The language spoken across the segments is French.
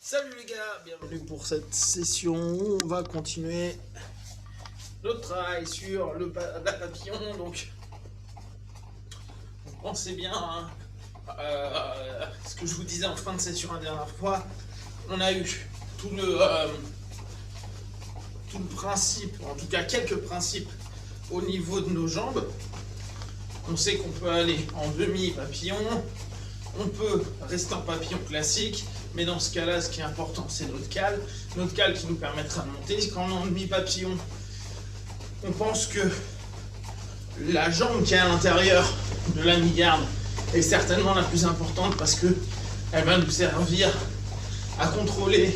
Salut les gars, bienvenue pour cette session où on va continuer notre travail sur la papillon. Donc, vous pensez bien ce que je vous disais en fin de session la dernière fois. On a eu tout le principe, en tout cas quelques principes au niveau de nos jambes. On sait qu'on peut aller en demi-papillon, on peut rester en papillon classique, mais dans ce cas-là, ce qui est important, c'est notre cale qui nous permettra de monter. Quand on est en demi-papillon, on pense que la jambe qui est à l'intérieur de la mi-garde est certainement la plus importante parce qu'elle va nous servir à contrôler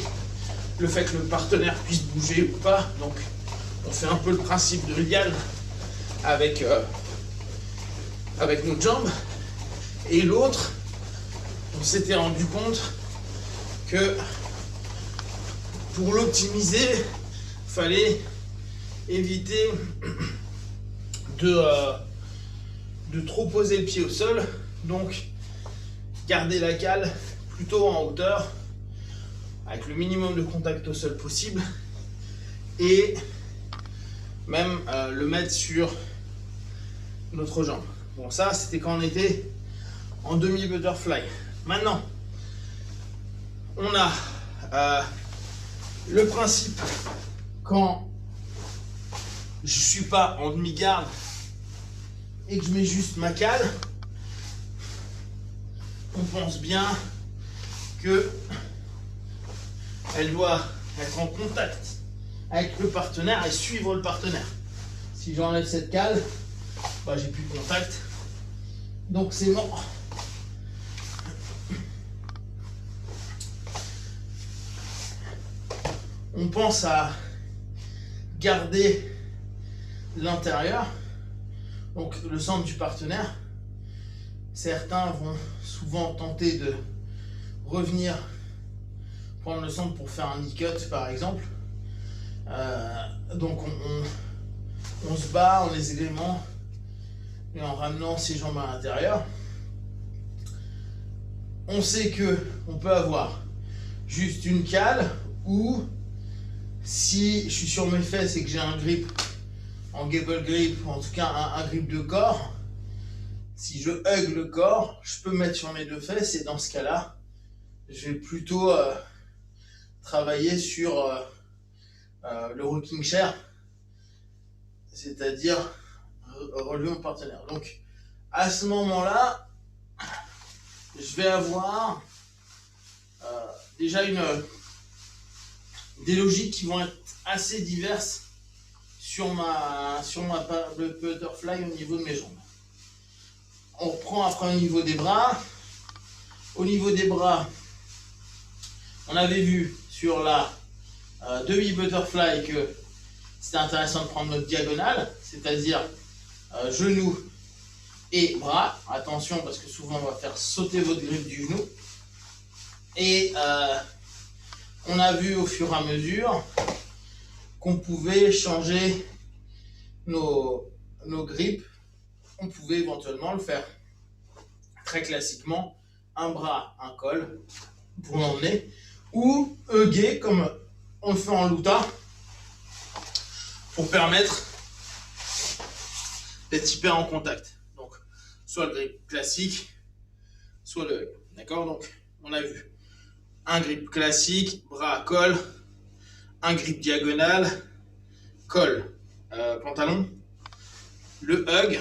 le fait que le partenaire puisse bouger ou pas. Donc, on fait un peu le principe de liane avec notre jambe. Et l'autre, on s'était rendu compte que pour l'optimiser, il fallait éviter de trop poser le pied au sol, donc garder la cale plutôt en hauteur avec le minimum de contact au sol possible et même le mettre sur notre jambe. Bon, ça c'était quand on était en demi-butterfly. Maintenant, on a le principe quand je suis pas en demi-garde et que je mets juste ma cale, on pense bien que elle doit être en contact avec le partenaire et suivre le partenaire. Si j'enlève cette cale, bah, j'ai plus de contact, donc c'est mort. On pense à garder l'intérieur, donc le centre du partenaire. Certains vont souvent tenter de revenir prendre le centre pour faire un knee cut par exemple. Donc on se bat en les éléments et en ramenant ses jambes à l'intérieur. On sait que on peut avoir juste une cale ou si je suis sur mes fesses et que j'ai un grip en gable grip, ou en tout cas un grip de corps, si je hug le corps, je peux me mettre sur mes deux fesses et dans ce cas-là, je vais plutôt travailler sur le rocking chair, c'est-à-dire relever mon partenaire. Donc à ce moment-là, je vais avoir déjà des logiques qui vont être assez diverses sur ma butterfly au niveau de mes jambes. On reprend après au niveau des bras. Au niveau des bras, on avait vu sur la demi-butterfly que c'était intéressant de prendre notre diagonale, c'est-à-dire genoux et bras. Attention parce que souvent on va faire sauter votre grip du genou. Et on a vu au fur et à mesure qu'on pouvait changer nos grips. On pouvait éventuellement le faire très classiquement, un bras, un col pour l'emmener, ou huguer comme on le fait en luta pour permettre d'être hyper en contact. Donc, soit le grip classique, soit le hug. D'accord? Donc, on a vu un grip classique, bras, col, un grip diagonal, col, pantalon, le hug.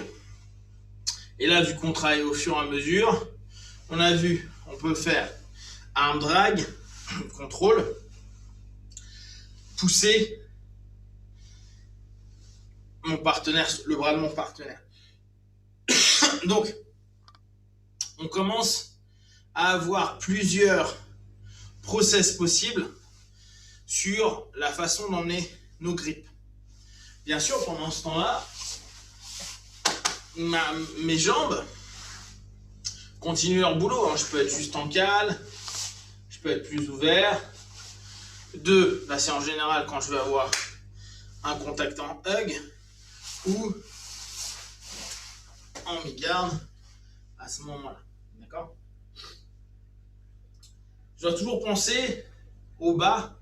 Et là, vu qu'on travaille au fur et à mesure, on a vu, on peut faire arm drag, contrôle, pousser mon partenaire, le bras de mon partenaire. Donc, on commence à avoir plusieurs process possibles sur la façon d'emmener nos grips. Bien sûr, pendant ce temps-là, mes jambes continuent leur boulot. Je peux être juste en cale, je peux être plus ouvert. Là c'est en général quand je vais avoir un contact en hug ou en mi-garde à ce moment-là. D'accord ? Je dois toujours penser au bas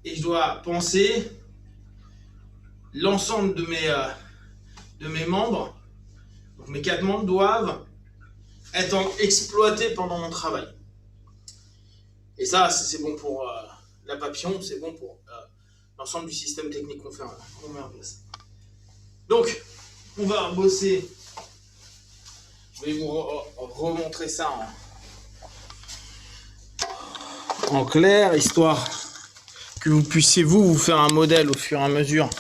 et je dois penser l'ensemble de mes membres. Donc mes 4 membres doivent être exploités pendant mon travail. Et ça, c'est bon pour la papillon, c'est bon pour l'ensemble du système technique qu'on met en place. Donc, on va bosser. Je vais vous remontrer ça en clair, histoire que vous puissiez vous faire un modèle au fur et à mesure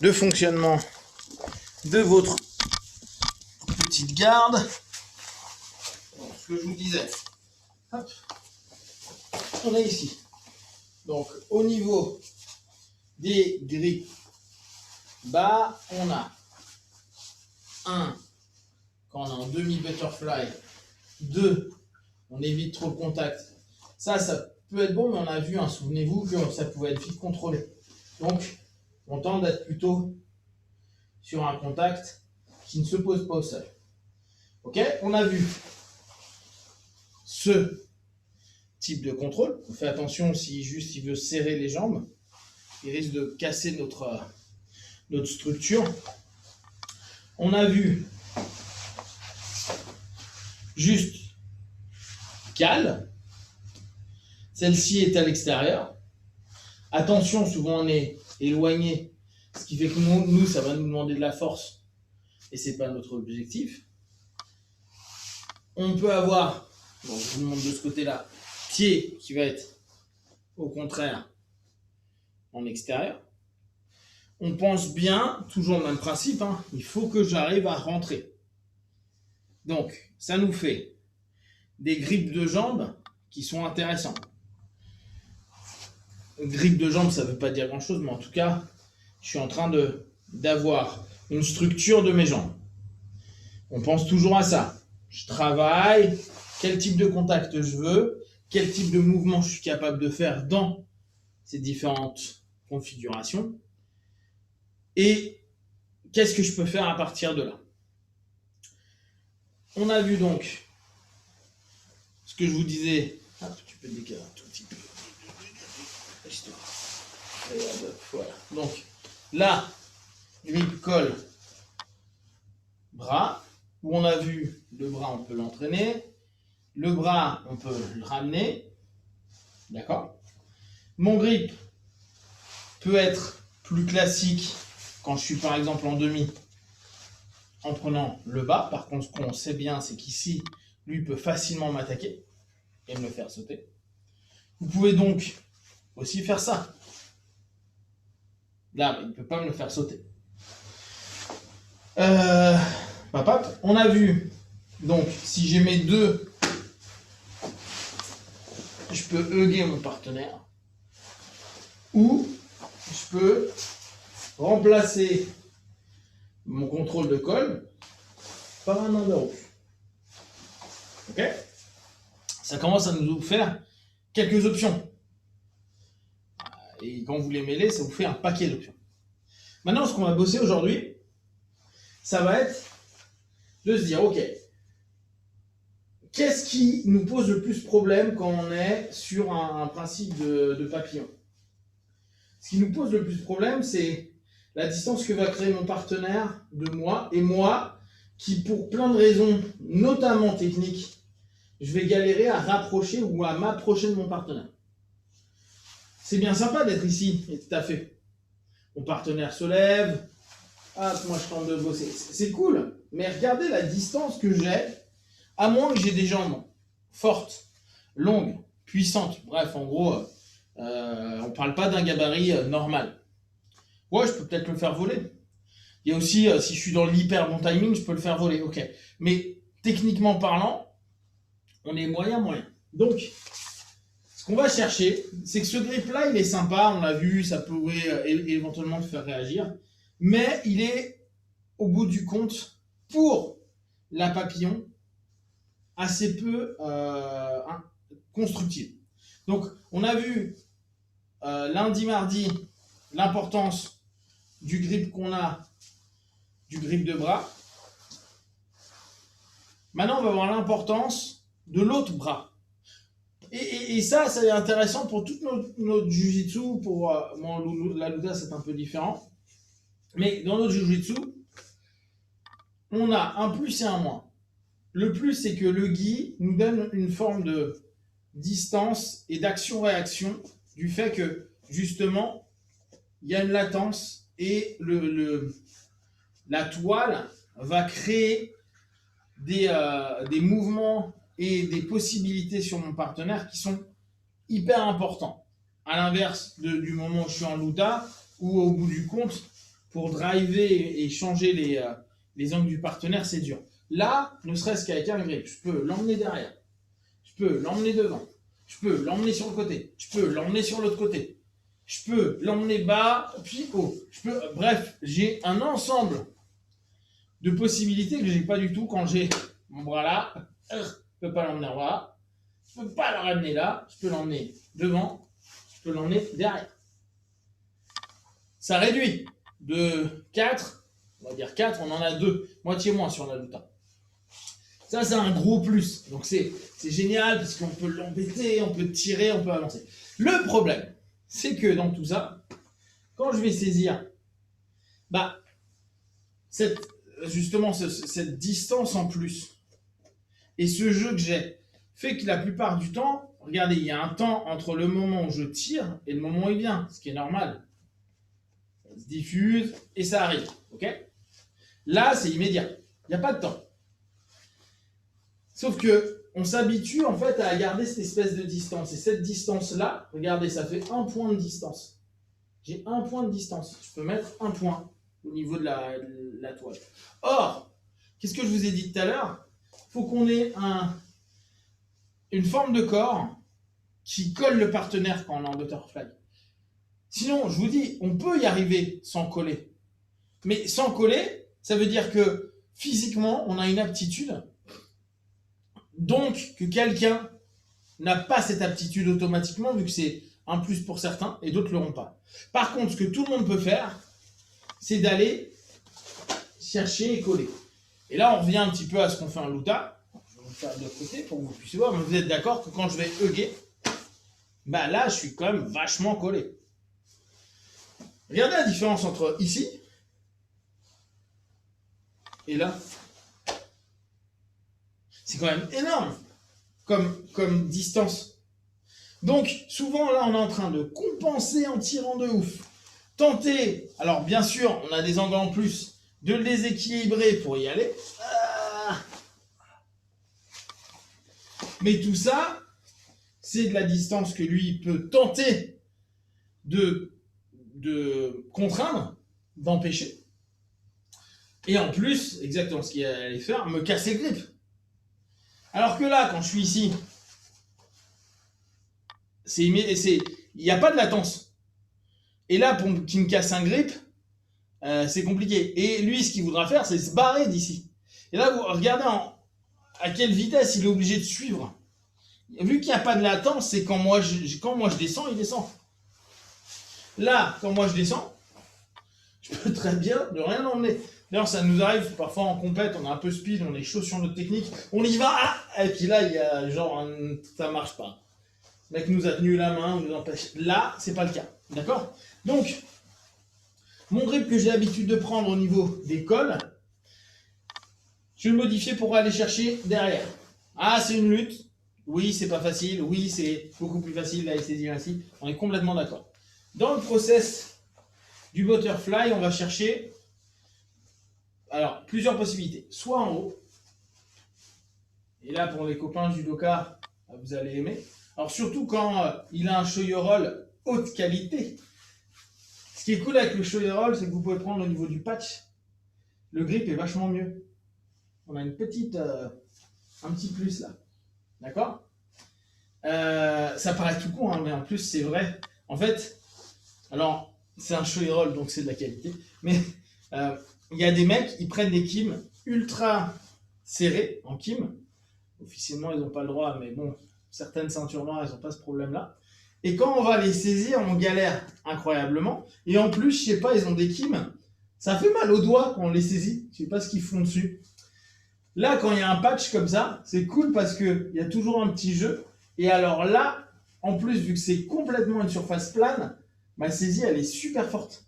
de fonctionnement de votre petite garde. Ce que je vous disais. Hop. On est ici. Donc, au niveau des grippes bas, on a un, quand on est en demi-butterfly, 2, on évite trop le contact. Ça peut être bon, mais on a vu, hein, souvenez-vous que ça pouvait être vite contrôlé. Donc, on tente d'être plutôt sur un contact qui ne se pose pas au sol. Ok, on a vu ce type de contrôle. On fait attention si juste il veut serrer les jambes, il risque de casser notre structure. On a vu juste cale. Celle-ci est à l'extérieur. Attention, souvent on est éloigné, ce qui fait que nous, ça va nous demander de la force et c'est pas notre objectif. On peut avoir, bon, je vous montre de ce côté-là, pied qui va être au contraire en extérieur. On pense bien, toujours le même principe, hein, il faut que j'arrive à rentrer. Donc, ça nous fait des grippes de jambes qui sont intéressantes. Grippe de jambes, ça ne veut pas dire grand-chose, mais en tout cas, je suis en train d'avoir une structure de mes jambes. On pense toujours à ça. Je travaille, quel type de contact je veux, quel type de mouvement je suis capable de faire dans ces différentes configurations et qu'est-ce que je peux faire à partir de là. On a vu donc ce que je vous disais. Hop, tu peux décaler un tout petit peu. Voilà. Donc là, grip, colle, bras. Où on a vu le bras, on peut l'entraîner. Le bras, on peut le ramener. D'accord? Mon grip peut être plus classique quand je suis par exemple en demi en prenant le bas. Par contre, ce qu'on sait bien, c'est qu'ici, lui peut facilement m'attaquer et me faire sauter. Vous pouvez donc aussi faire ça. Là, il ne peut pas me le faire sauter. On a vu, donc, si j'ai mes deux, je peux hugger mon partenaire. Ou je peux remplacer mon contrôle de colle par un underhook. Ok? Ça commence à nous faire quelques options. Et quand vous les mêlez, ça vous fait un paquet d'options. Maintenant, ce qu'on va bosser aujourd'hui, ça va être de se dire, ok, qu'est-ce qui nous pose le plus problème quand on est sur un principe de papillon? Ce qui nous pose le plus problème, c'est la distance que va créer mon partenaire de moi, et moi, qui pour plein de raisons, notamment techniques, je vais galérer à rapprocher ou à m'approcher de mon partenaire. C'est bien sympa d'être ici, et tout à fait. Mon partenaire se lève, hop, moi je tente de bosser. C'est cool, mais regardez la distance que j'ai, à moins que j'ai des jambes fortes, longues, puissantes. Bref, en gros, on ne parle pas d'un gabarit normal. Ouais, je peux peut-être le faire voler. Il y a aussi, si je suis dans l'hyper bon timing, je peux le faire voler, ok. Mais techniquement parlant, on est moyen. Donc, ce qu'on va chercher, c'est que ce grip-là, il est sympa, on l'a vu, ça pourrait éventuellement te faire réagir, mais il est, au bout du compte, pour la papillon, assez peu constructive. Donc, on a vu lundi, mardi, l'importance du grip qu'on a, du grip de bras. Maintenant, on va voir l'importance de l'autre bras. Et ça, c'est intéressant pour toute notre jujitsu. Pour la Luda, c'est un peu différent. Mais dans notre jujitsu, on a un plus et un moins. Le plus, c'est que le gi nous donne une forme de distance et d'action-réaction du fait que, justement, il y a une latence et la toile va créer des mouvements et des possibilités sur mon partenaire qui sont hyper importants. À l'inverse du moment où je suis en luta, où au bout du compte, pour driver et changer les angles du partenaire, c'est dur. Là, ne serait-ce qu'avec un grip, je peux l'emmener derrière, je peux l'emmener devant, je peux l'emmener sur le côté, je peux l'emmener sur l'autre côté, je peux l'emmener bas, puis haut. Bref, j'ai un ensemble de possibilités que je n'ai pas du tout quand j'ai mon bras là. Je ne peux pas l'emmener là, je ne peux pas le ramener là, je peux l'emmener devant, je peux l'emmener derrière. Ça réduit de 4, on va dire 4, on en a 2, moitié moins sur la luta. Ça, c'est un gros plus. Donc, c'est génial parce qu'on peut l'embêter, on peut tirer, on peut avancer. Le problème, c'est que dans tout ça, quand je vais saisir, justement, cette distance en plus et ce jeu que j'ai fait que la plupart du temps, regardez, il y a un temps entre le moment où je tire et le moment où il vient, ce qui est normal. Ça se diffuse et ça arrive. Ok ? Là, c'est immédiat. Il n'y a pas de temps. Sauf que on s'habitue en fait à garder cette espèce de distance. Et cette distance-là, regardez, ça fait un point de distance. J'ai un point de distance. Je peux mettre un point au niveau de la toile. Or, qu'est-ce que je vous ai dit tout à l'heure ? Il faut qu'on ait une forme de corps qui colle le partenaire quand on est en butterfly. Sinon, je vous dis, on peut y arriver sans coller. Mais sans coller, ça veut dire que physiquement, on a une aptitude. Donc, que quelqu'un n'a pas cette aptitude automatiquement, vu que c'est un plus pour certains, et d'autres ne l'auront pas. Par contre, ce que tout le monde peut faire, c'est d'aller chercher et coller. Et là, on revient un petit peu à ce qu'on fait en luta. Je vais vous faire de l'autre côté pour que vous puissiez voir, mais vous êtes d'accord que quand je vais hugger, là, je suis quand même vachement collé. Regardez la différence entre ici et là. C'est quand même énorme comme distance. Donc, souvent, là, on est en train de compenser en tirant de ouf. Tenter, alors bien sûr, on a des angles en plus, de le déséquilibrer pour y aller. Mais tout ça, c'est de la distance que lui peut tenter de contraindre, d'empêcher. Et en plus, exactement ce qu'il allait faire, me casser le grip. Alors que là, quand je suis ici, il n'y a pas de latence. Et là, pour qu'il me casse un grip, c'est compliqué. Et lui, ce qu'il voudra faire, c'est se barrer d'ici. Et là, vous regardez à quelle vitesse il est obligé de suivre. Vu qu'il n'y a pas de latence, c'est quand moi je descends, il descend. Là, quand moi je descends, je peux très bien ne rien emmener. D'ailleurs, ça nous arrive parfois en compète, on est un peu speed, on est chaud sur notre technique, on y va, et puis là, il y a genre, ça marche pas. Le mec nous a tenu la main, on nous empêche. Là, c'est pas le cas, d'accord ? Donc, mon grip que j'ai l'habitude de prendre au niveau des cols, je vais le modifier pour aller chercher derrière. Ah, c'est une lutte. Oui, c'est pas facile. Oui, c'est beaucoup plus facile d'aller saisir ainsi. On est complètement d'accord. Dans le process du butterfly, on va chercher plusieurs possibilités. Soit en haut. Et là, pour les copains judoka, vous allez aimer. Alors, surtout quand il a un shoyu roll haute qualité. Ce qui est cool avec le shoyu roll, c'est que vous pouvez prendre au niveau du patch. Le grip est vachement mieux. On a un petit plus là. D'accord ? Ça paraît tout con, hein, mais en plus, c'est vrai. En fait, alors, c'est un shoyu roll, donc c'est de la qualité. Mais il y a des mecs, ils prennent des kims ultra serrés en kim. Officiellement, ils n'ont pas le droit, mais bon, certaines ceintures noires, elles n'ont pas ce problème-là. Et quand on va les saisir, on galère incroyablement. Et en plus, je sais pas, ils ont des kims. Ça fait mal aux doigts quand on les saisit. Je sais pas ce qu'ils font dessus. Là, quand il y a un patch comme ça, c'est cool parce qu'il y a toujours un petit jeu. Et alors là, en plus, vu que c'est complètement une surface plane, ma saisie, elle est super forte.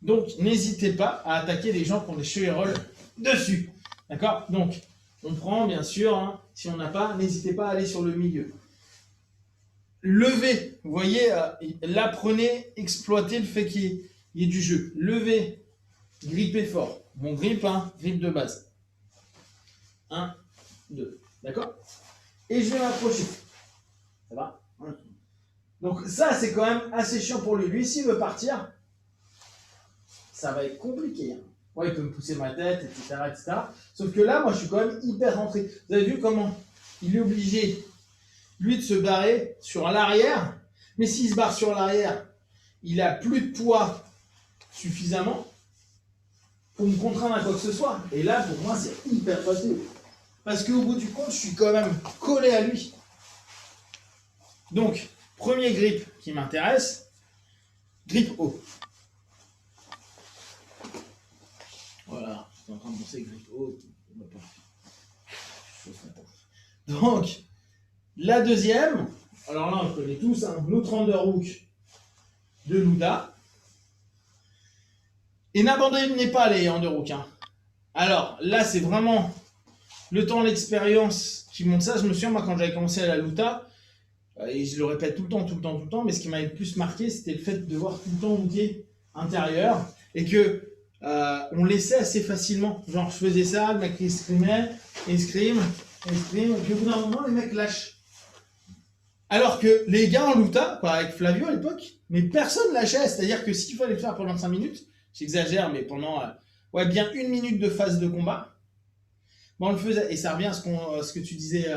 Donc, n'hésitez pas à attaquer les gens qui ont des cheveux rolls dessus. D'accord? Donc, on prend, bien sûr, hein, si on n'a pas, n'hésitez pas à aller sur le milieu. Levez, vous voyez, là, prenez, exploitez le fait qu'il y ait du jeu. Levez, grippez fort. Bon, grippe, hein, grippe de base. 1, 2, d'accord? Et je vais m'approcher. Ça va? Donc ça, c'est quand même assez chiant pour lui. Lui, s'il veut partir, ça va être compliqué. Hein. Ouais, il peut me pousser ma tête, etc., etc. Sauf que là, moi, je suis quand même hyper rentré. Vous avez vu comment il est obligé, lui, de se barrer sur l'arrière. Mais s'il se barre sur l'arrière, il a plus de poids suffisamment pour me contraindre à quoi que ce soit. Et là, pour moi, c'est hyper facile. Parce qu'au bout du compte, je suis quand même collé à lui. Donc, premier grip qui m'intéresse, grip haut. Voilà, je suis en train de penser grip haut. Donc, la deuxième, alors là, on connaît tous, hein, l'autre underhook de Luda. Et n'abandonnez pas les underhooks. Hein. Alors, là, c'est vraiment le temps, l'expérience qui montre ça. Je me souviens, moi, quand j'avais commencé à la Luta, et je le répète tout le temps, mais ce qui m'avait le plus marqué, c'était le fait de voir tout le temps hooker intérieur et que on laissait assez facilement. Genre, je faisais ça, le mec il screamait, escrime, et puis au bout d'un moment, les mecs lâchent. Alors que les gars en Luta, quoi, avec Flavio à l'époque, mais personne lâchait. C'est-à-dire que s'il fallait le faire pendant 5 minutes, j'exagère, mais pendant bien 1 minute de phase de combat, bon, on le faisait. Et ça revient à ce que tu disais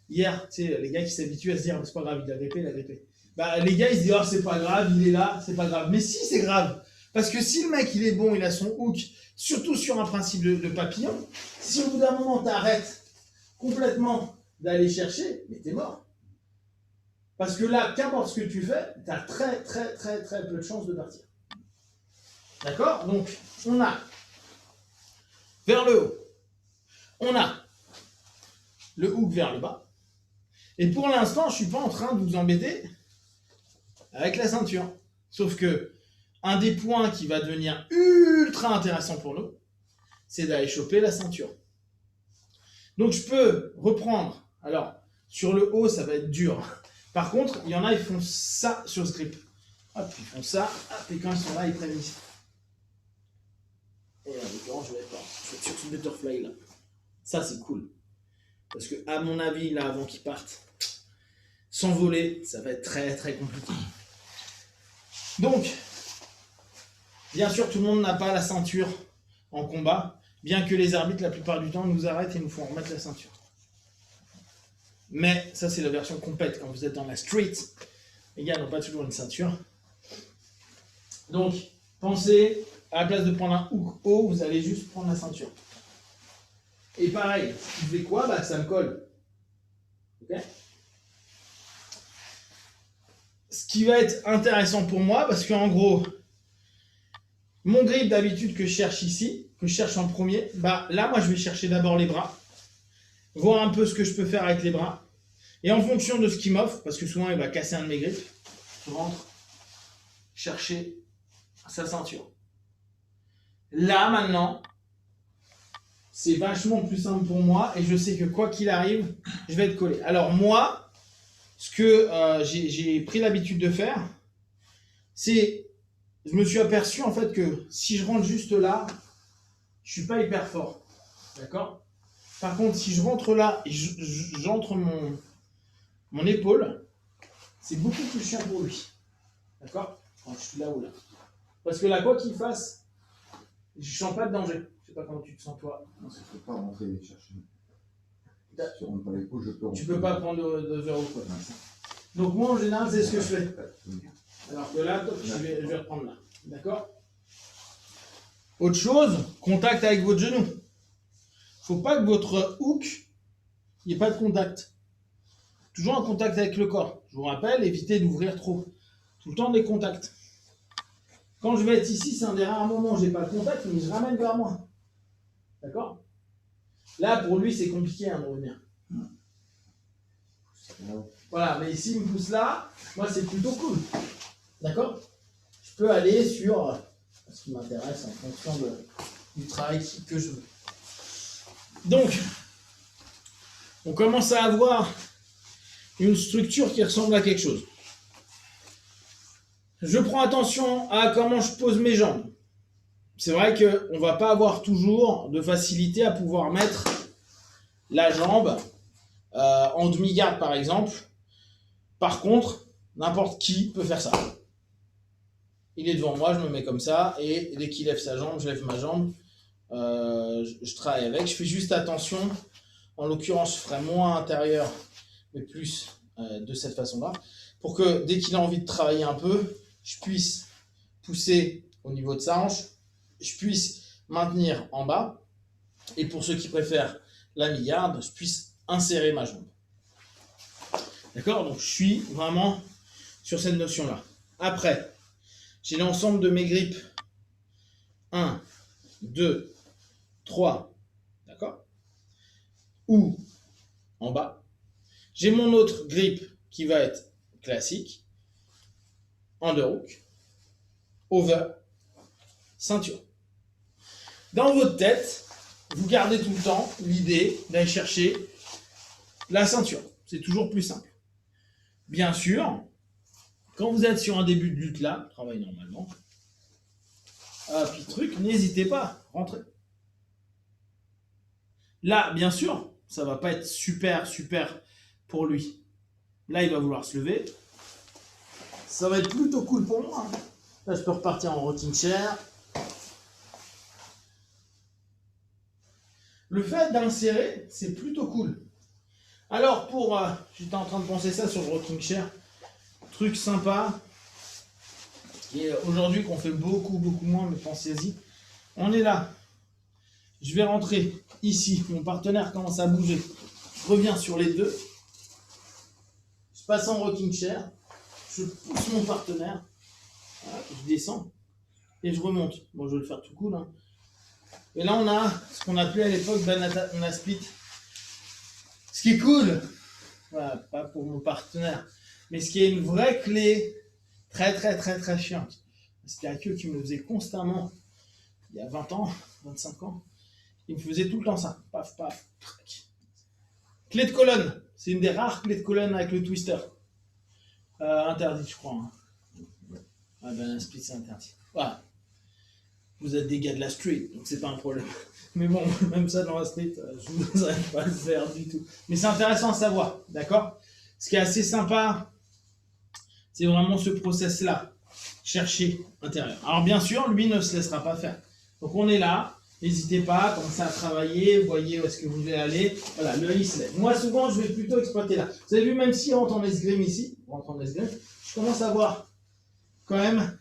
hier, tu sais, les gars qui s'habituent à se dire, c'est pas grave, il a grippé. Bah, les gars, ils se disent, oh, c'est pas grave, il est là, c'est pas grave. Mais si, c'est grave. Parce que si le mec, il est bon, il a son hook, surtout sur un principe de papillon, si au bout d'un moment, t'arrêtes complètement d'aller chercher, mais t'es mort. Parce que là, qu'importe ce que tu fais, t'as très peu de chances de partir. D'accord? Donc, on a vers le haut, on a le hook vers le bas. Et pour l'instant, je ne suis pas en train de vous embêter avec la ceinture. Sauf que un des points qui va devenir ultra intéressant pour nous, c'est d'aller choper la ceinture. Donc je peux reprendre. Alors, sur le haut, ça va être dur. Par contre, il y en a, ils font ça sur ce grip. Hop, ils font ça. Hop, et quand ils sont là, ils prennent ici. Et en l'occurrence, je vais être sur ce butterfly là. Ça, c'est cool. Parce que, à mon avis, là, avant qu'ils partent, s'envoler, ça va être très compliqué. Donc, bien sûr, tout le monde n'a pas la ceinture en combat, bien que les arbitres, la plupart du temps, nous arrêtent et nous font remettre la ceinture. Mais ça, c'est la version complète. Quand vous êtes dans la street, les gars n'ont pas toujours une ceinture. Donc, pensez, à la place de prendre un hook haut, vous allez juste prendre la ceinture. Et pareil, je fais quoi? Bah, ça me colle. Ok? Ce qui va être intéressant pour moi, parce qu'en gros, mon grip d'habitude que je cherche ici, que je cherche en premier, bah là, moi, je vais chercher d'abord les bras, voir un peu ce que je peux faire avec les bras. Et en fonction de ce qu'il m'offre, parce que souvent, il va casser un de mes grips, je rentre chercher sa ceinture. Là, maintenant, c'est vachement plus simple pour moi et je sais que quoi qu'il arrive, je vais être collé. Alors moi, ce que j'ai pris l'habitude de faire, c'est, je me suis aperçu en fait que si je rentre juste là, je suis pas hyper fort, d'accord? Par contre, si je rentre là et j'entre mon épaule, c'est beaucoup plus chiant pour lui, d'accord? Quand je suis là ou là. Parce que là, quoi qu'il fasse, je sens pas de danger. Je sais pas comment tu te sens toi. Non, je ne peux pas rentrer et chercher. Si je rentre pas l'épaule, je peux rentrer. Tu peux pas prendre de verrou quoi. Donc moi en général c'est ce que je fais. Alors que là, je vais reprendre là. D'accord? Autre chose, contact avec votre genou. Faut pas que votre hook, il n'y ait pas de contact. Toujours un contact avec le corps. Je vous rappelle, évitez d'ouvrir trop. Tout le temps des contacts. Quand je vais être ici, c'est un des rares moments où je n'ai pas de contact, mais je ramène vers moi. D'accord? Là, pour lui, c'est compliqué de revenir. Voilà, mais s'il me pousse là, moi c'est plutôt cool. D'accord? Je peux aller sur ce qui m'intéresse en fonction du travail que je veux. Donc, on commence à avoir une structure qui ressemble à quelque chose. Je prends attention à comment je pose mes jambes. C'est vrai qu'on ne va pas avoir toujours de facilité à pouvoir mettre la jambe en demi-garde par exemple. Par contre, n'importe qui peut faire ça. Il est devant moi, je me mets comme ça, et dès qu'il lève sa jambe, je lève ma jambe. Je travaille avec. Je fais juste attention. En l'occurrence, je ferai moins intérieur, mais plus de cette façon-là, pour que dès qu'il a envie de travailler un peu, je puisse pousser au niveau de sa hanche, je puisse maintenir en bas, et pour ceux qui préfèrent la mi-garde, je puisse insérer ma jambe. D'accord? Donc je suis vraiment sur cette notion-là. Après, j'ai l'ensemble de mes grippes. 1, 2, 3, d'accord? Ou en bas. J'ai mon autre grip qui va être classique, underhook, over, ceinture. Dans votre tête, vous gardez tout le temps l'idée d'aller chercher la ceinture. C'est toujours plus simple. Bien sûr, quand vous êtes sur un début de lutte là, travail normalement, puis truc, n'hésitez pas, rentrez. Là, bien sûr, ça va pas être super pour lui. Là, il va vouloir se lever. Ça va être plutôt cool pour moi. Là, je peux repartir en rocking chair. Le fait d'insérer, c'est plutôt cool. Alors, j'étais en train de penser ça sur le rocking chair. Truc sympa. Et aujourd'hui, qu'on fait beaucoup moins, mais pensez-y. On est là. Je vais rentrer ici. Mon partenaire commence à bouger. Je reviens sur les deux. Je passe en rocking chair. Je pousse mon partenaire. Voilà, je descends. Et je remonte. Bon, je vais le faire tout cool. Hein. Et là, on a ce qu'on appelait à l'époque banana split. Ce qui est cool. Voilà, pas pour mon partenaire. Mais ce qui est une vraie clé très chiante. C'était à queue qui me le faisait constamment. Il y a 20 ans, 25 ans. Il me faisait tout le temps ça. Paf. Clé de colonne. C'est une des rares clés de colonne avec le twister. Interdit, je crois. Hein. Ah ben, un split, c'est interdit. Voilà. Vous êtes des gars de la street, donc c'est pas un problème. Mais bon, même ça dans la street, je ne vous aurais pas le faire du tout. Mais c'est intéressant à savoir, d'accord? Ce qui est assez sympa, c'est vraiment ce process-là. Chercher intérieur. Alors bien sûr, lui ne se laissera pas faire. Donc on est là. N'hésitez pas, commencez à travailler, voyez où est-ce que vous voulez aller. Voilà, le il se lève. Moi, souvent, je vais plutôt exploiter là. Vous avez vu, même si on rentre en esgrime ici, je commence à voir quand même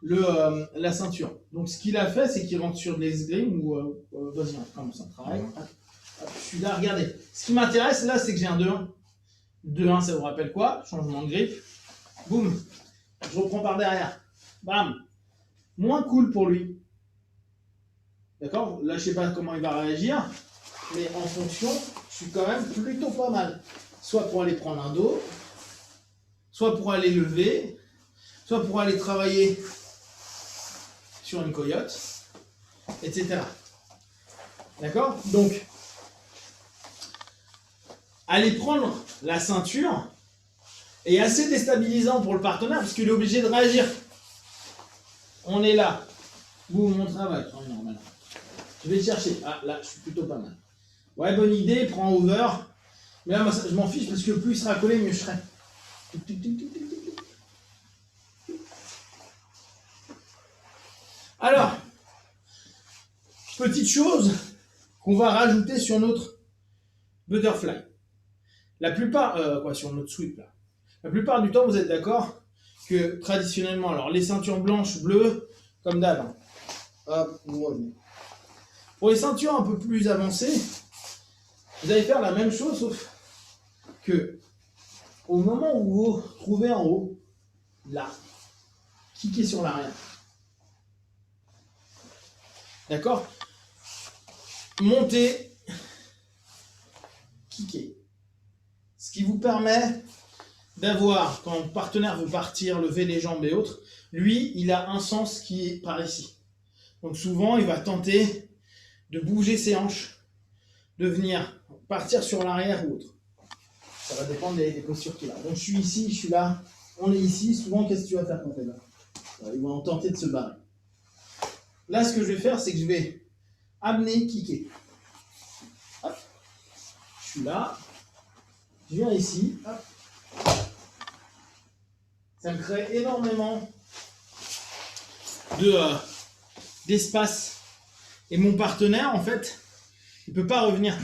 la ceinture. Donc, ce qu'il a fait, c'est qu'il rentre sur de l'esgrime ou vas-y, on commence un travail. Je suis là, regardez. Ce qui m'intéresse là, c'est que j'ai un 2-1. 2-1, ça vous rappelle quoi? Changement de grip. Boum. Je reprends par derrière. Bam. Moins cool pour lui. D'accord? Là, je ne sais pas comment il va réagir, mais en fonction, je suis quand même plutôt pas mal. Soit pour aller prendre un dos, soit pour aller lever, soit pour aller travailler sur une coyote, etc. D'accord? Donc, aller prendre la ceinture est assez déstabilisant pour le partenaire parce qu'il est obligé de réagir. On est là. Vous, mon travail, normal. Je vais le chercher. Ah, là, je suis plutôt pas mal. Ouais, bonne idée, prends over. Mais là, moi, je m'en fiche parce que plus il sera collé, mieux je serai. Alors, petite chose qu'on va rajouter sur notre butterfly. La plupart, sur notre sweep là. La plupart du temps, vous êtes d'accord que traditionnellement, alors les ceintures blanches, bleues, comme d'hab. Hein. Hop, vous revenez. Pour les ceintures un peu plus avancées, vous allez faire la même chose, sauf que au moment où vous vous trouvez en haut, là, cliquez sur l'arrière. D'accord? Montez, cliquez. Ce qui vous permet d'avoir, quand le partenaire veut partir, lever les jambes et autres, lui, il a un sens qui est par ici. Donc souvent, il va tenter de bouger ses hanches, de venir partir sur l'arrière ou autre. Ça va dépendre des postures qu'il a. Donc je suis ici, je suis là, on est ici. Souvent, qu'est-ce que tu vas faire quand tu es là? Ils vont tenter de se barrer. Là, ce que je vais faire, c'est que je vais amener, kicker. Hop. Je suis là, je viens ici. Hop. Ça me crée énormément d'espace. Et mon partenaire, en fait, il ne peut pas revenir.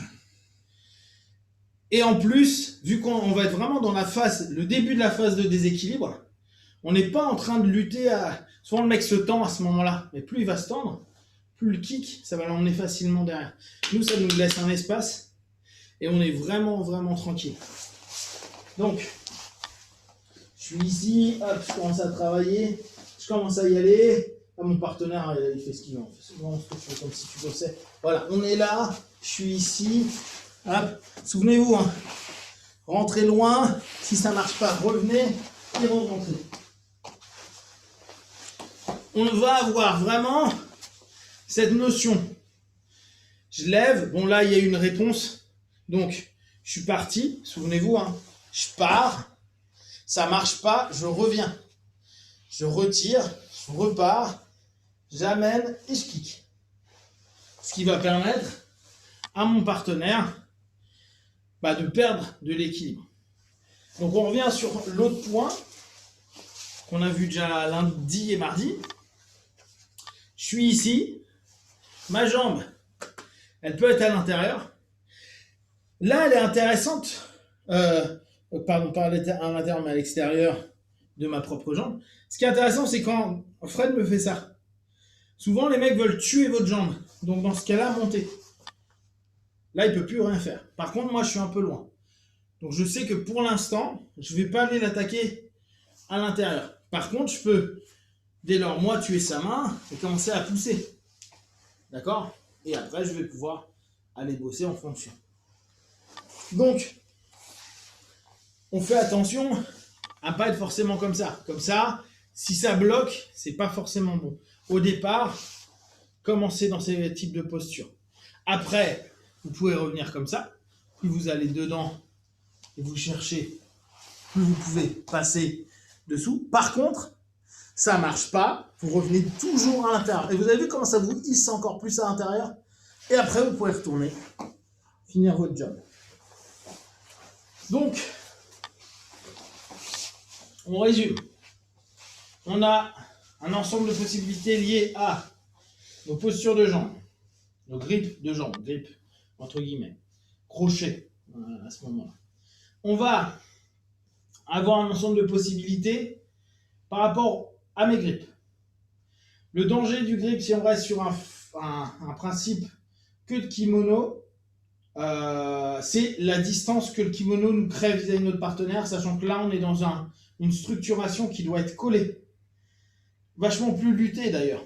Et en plus, vu qu'on va être vraiment dans la phase, le début de la phase de déséquilibre, on n'est pas en train de lutter à... Souvent le mec se tend à ce moment-là, mais plus il va se tendre, plus le kick, ça va l'emmener facilement derrière. Nous, ça nous laisse un espace, et on est vraiment, vraiment tranquille. Donc, je suis ici, hop, je commence à travailler, je commence à y aller. Là, mon partenaire, il fait ce qu'il veut. Souvent, on se fait comme si tu bossais. Voilà, on est là, je suis ici. Hop. Souvenez-vous, hein, rentrez loin, si ça ne marche pas, revenez et rentrez. On va avoir vraiment cette notion. Je lève, bon là il y a une réponse, donc je suis parti, souvenez-vous, hein, je pars, ça ne marche pas, je reviens. Je retire, je repars, j'amène et je kick. Ce qui va permettre à mon partenaire de perdre de l'équilibre. Donc on revient sur l'autre point qu'on a vu déjà lundi et mardi. Je suis ici, ma jambe, elle peut être à l'intérieur. Là, elle est intéressante, pardon, pas à l'intérieur, mais à l'extérieur de ma propre jambe. Ce qui est intéressant, c'est quand Fred me fait ça. Souvent, les mecs veulent tuer votre jambe. Donc dans ce cas-là, montez. Là, il ne peut plus rien faire. Par contre, moi, je suis un peu loin. Donc, je sais que pour l'instant, je ne vais pas aller l'attaquer à l'intérieur. Par contre, je peux, dès lors, moi, tuer sa main et commencer à pousser. D'accord? Et après, je vais pouvoir aller bosser en fonction. Donc, on fait attention à ne pas être forcément comme ça. Comme ça, si ça bloque, ce n'est pas forcément bon. Au départ, commencez dans ces types de postures. Après, vous pouvez revenir comme ça. Plus vous allez dedans et vous cherchez, plus vous pouvez passer dessous. Par contre, ça ne marche pas. Vous revenez toujours à l'intérieur. Et vous avez vu comment ça vous hisse encore plus à l'intérieur? Et après, vous pouvez retourner, finir votre job. Donc, on résume. On a un ensemble de possibilités liées à nos postures de jambes, nos grippes de jambes, grippes entre guillemets, crochet à ce moment-là. On va avoir un ensemble de possibilités par rapport à mes grippes. Le danger du grip, si on reste sur un principe que de kimono, c'est la distance que le kimono nous crée vis-à-vis de notre partenaire, sachant que là, on est dans une structuration qui doit être collée. Vachement plus luttée d'ailleurs.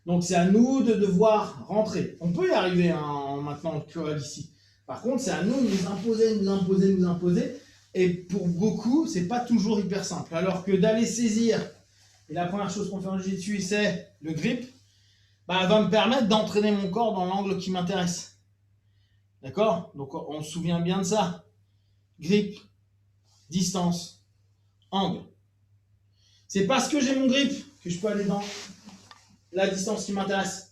Donc c'est à nous de devoir rentrer. On peut y arriver maintenant en curl ici. Par contre, c'est à nous de nous imposer. Et pour beaucoup, c'est pas toujours hyper simple. Alors que d'aller saisir, et la première chose qu'on fait en jiu-jitsu, c'est le grip, va me permettre d'entraîner mon corps dans l'angle qui m'intéresse. D'accord? Donc on se souvient bien de ça. Grip, distance, angle. C'est parce que j'ai mon grip que je peux aller dans la distance qui m'intéresse.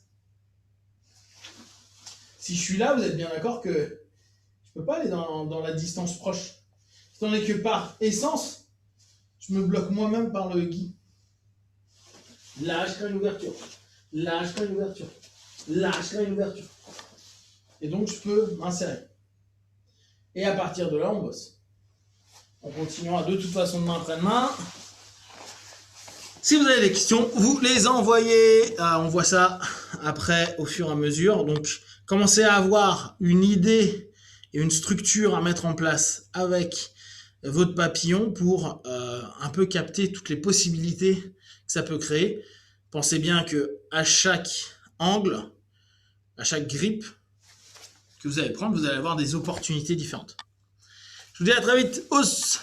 Si je suis là, vous êtes bien d'accord que je ne peux pas aller dans la distance proche. Étant donné que par essence, je me bloque moi-même par le gi. Là, je crée une ouverture. Là, je crée une ouverture. Là, je crée une ouverture. Et donc, je peux m'insérer. Et à partir de là, on bosse. On continuera de toute façon de main après main. Si vous avez des questions, vous les envoyez. On voit ça après au fur et à mesure. Donc, commencez à avoir une idée et une structure à mettre en place avec votre papillon pour un peu capter toutes les possibilités que ça peut créer. Pensez bien que à chaque angle, à chaque grip que vous allez prendre, vous allez avoir des opportunités différentes. Je vous dis à très vite. Os.